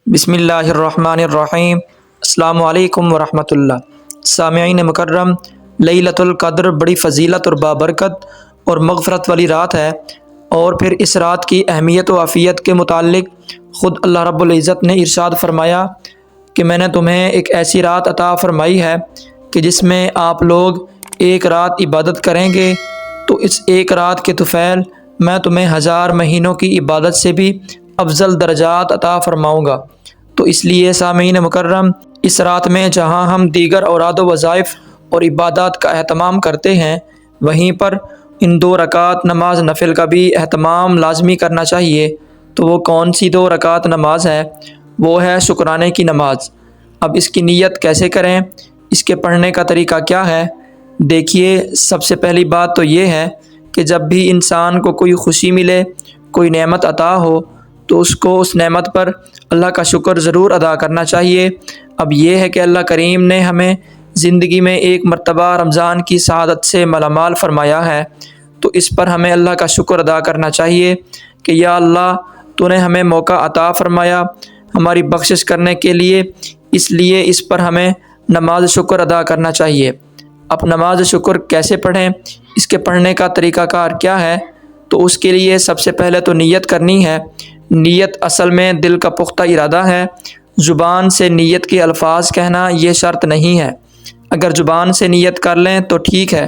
بسم اللہ الرحمن الرحیم۔ السلام علیکم ورحمۃ اللہ۔ سامعین مکرم، لیلۃ القدر بڑی فضیلت اور بابرکت اور مغفرت والی رات ہے، اور پھر اس رات کی اہمیت و عافیت کے متعلق خود اللہ رب العزت نے ارشاد فرمایا کہ میں نے تمہیں ایک ایسی رات عطا فرمائی ہے کہ جس میں آپ لوگ ایک رات عبادت کریں گے تو اس ایک رات کے طفیل میں تمہیں 1000 مہینوں کی عبادت سے بھی افضل درجات عطا فرماؤں گا۔ تو اس لیے سامعین مکرم، اس رات میں جہاں ہم دیگر اوراد و وظائف اور عبادات کا اہتمام کرتے ہیں، وہیں پر ان 2 رکعت نماز نفل کا بھی اہتمام لازمی کرنا چاہیے۔ تو وہ کون سی 2 رکعت نماز ہے؟ وہ ہے شکرانے کی نماز۔ اب اس کی نیت کیسے کریں؟ اس کے پڑھنے کا طریقہ کیا ہے؟ دیکھیے، سب سے پہلی بات تو یہ ہے کہ جب بھی انسان کو کوئی خوشی ملے، کوئی نعمت عطا ہو، تو اس کو اس نعمت پر اللہ کا شکر ضرور ادا کرنا چاہیے۔ اب یہ ہے کہ اللہ کریم نے ہمیں زندگی میں ایک مرتبہ رمضان کی سعادت سے مالامال فرمایا ہے، تو اس پر ہمیں اللہ کا شکر ادا کرنا چاہیے کہ یا اللہ، تو نے ہمیں موقع عطا فرمایا ہماری بخشش کرنے کے لیے، اس لیے اس پر ہمیں نماز شکر ادا کرنا چاہیے۔ اب نماز شکر کیسے پڑھیں؟ اس کے پڑھنے کا طریقہ کار کیا ہے؟ تو اس کے لیے سب سے پہلے تو نیت کرنی ہے۔ نیت اصل میں دل کا پختہ ارادہ ہے۔ زبان سے نیت کے الفاظ کہنا یہ شرط نہیں ہے۔ اگر زبان سے نیت کر لیں تو ٹھیک ہے،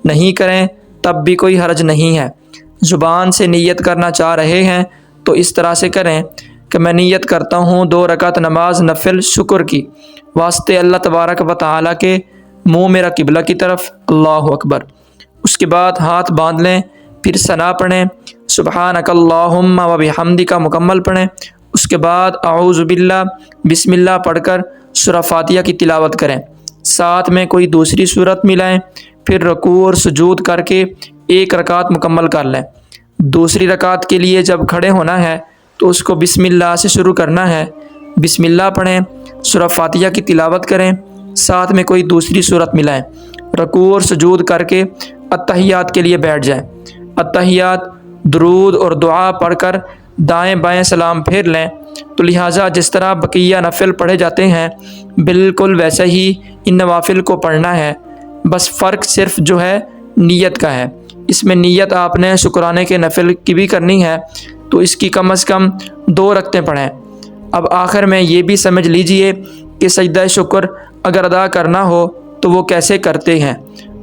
نہیں کریں تب بھی کوئی حرج نہیں ہے۔ زبان سے نیت کرنا چاہ رہے ہیں تو اس طرح سے کریں کہ میں نیت کرتا ہوں 2 رکعت نماز نفل شکر کی، واسطے اللہ تبارک و تعالیٰ کے، منہ میرا قبلہ کی طرف، اللہ اکبر۔ اس کے بعد ہاتھ باندھ لیں، پھر ثنا پڑھیں، سبحانک اللہم و بحمدک مکمل پڑھیں۔ اس کے بعد اعوذ باللہ، بسم اللہ پڑھ کر سورہ فاتحہ کی تلاوت کریں، ساتھ میں کوئی دوسری سورت ملائیں، پھر رکوع اور سجود کر کے 1 رکعت مکمل کر لیں۔ دوسری رکعت کے لیے جب کھڑے ہونا ہے تو اس کو بسم اللہ سے شروع کرنا ہے۔ بسم اللہ پڑھیں، سورہ فاتحہ کی تلاوت کریں، ساتھ میں کوئی دوسری سورت ملائیں، رکوع اور سجود کر کے اتحیات کے لیے بیٹھ جائیں۔ اتحیات، درود اور دعا پڑھ کر دائیں بائیں سلام پھیر لیں۔ تو لہٰذا جس طرح بقیہ نفل پڑھے جاتے ہیں، بالکل ویسے ہی ان نوافل کو پڑھنا ہے، بس فرق صرف جو ہے نیت کا ہے۔ اس میں نیت آپ نے شکرانے کے نفل کی بھی کرنی ہے، تو اس کی کم از کم 2 رکعتیں پڑھیں۔ اب آخر میں یہ بھی سمجھ لیجئے کہ سجدہ شکر اگر ادا کرنا ہو تو وہ کیسے کرتے ہیں۔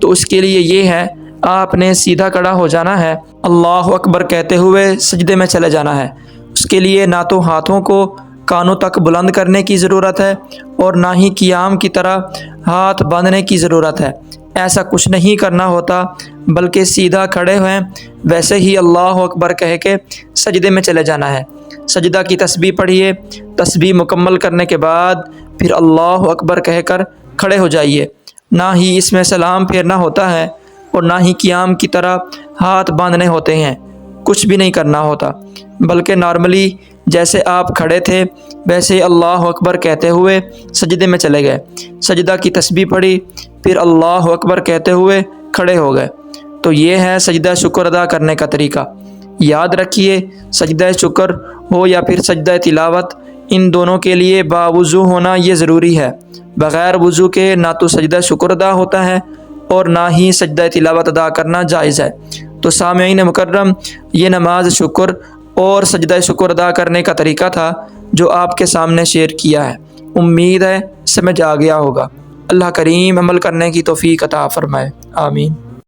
تو اس کے لیے یہ ہے، آپ نے سیدھا کھڑا ہو جانا ہے، اللہ اکبر کہتے ہوئے سجدے میں چلے جانا ہے۔ اس کے لیے نہ تو ہاتھوں کو کانوں تک بلند کرنے کی ضرورت ہے اور نہ ہی قیام کی طرح ہاتھ باندھنے کی ضرورت ہے، ایسا کچھ نہیں کرنا ہوتا، بلکہ سیدھا کھڑے ہوئیں ویسے ہی اللہ اکبر کہہ کے سجدے میں چلے جانا ہے۔ سجدہ کی تسبیح پڑھیے، تسبیح مکمل کرنے کے بعد پھر اللہ اکبر کہہ کر کھڑے ہو جائیے۔ نہ ہی اس میں سلام پھیرنا ہوتا ہے اور نہ ہی قیام کی طرح ہاتھ باندھنے ہوتے ہیں، کچھ بھی نہیں کرنا ہوتا، بلکہ نارملی جیسے آپ کھڑے تھے ویسے اللہ اکبر کہتے ہوئے سجدے میں چلے گئے، سجدہ کی تسبیح پڑھی، پھر اللہ اکبر کہتے ہوئے کھڑے ہو گئے۔ تو یہ ہے سجدہ شکر ادا کرنے کا طریقہ۔ یاد رکھیے، سجدہ شکر ہو یا پھر سجدہ تلاوت، ان دونوں کے لیے باوضو ہونا یہ ضروری ہے۔ بغیر وضو کے نہ تو سجدہ شکر ادا ہوتا ہے اور نہ ہی سجدہ تلاوت ادا کرنا جائز ہے۔ تو سامعین مکرم، یہ نماز شکر اور سجدہ شکر ادا کرنے کا طریقہ تھا جو آپ کے سامنے شیئر کیا ہے۔ امید ہے سمجھ آ گیا ہوگا۔ اللہ کریم عمل کرنے کی توفیق عطا فرمائے، آمین۔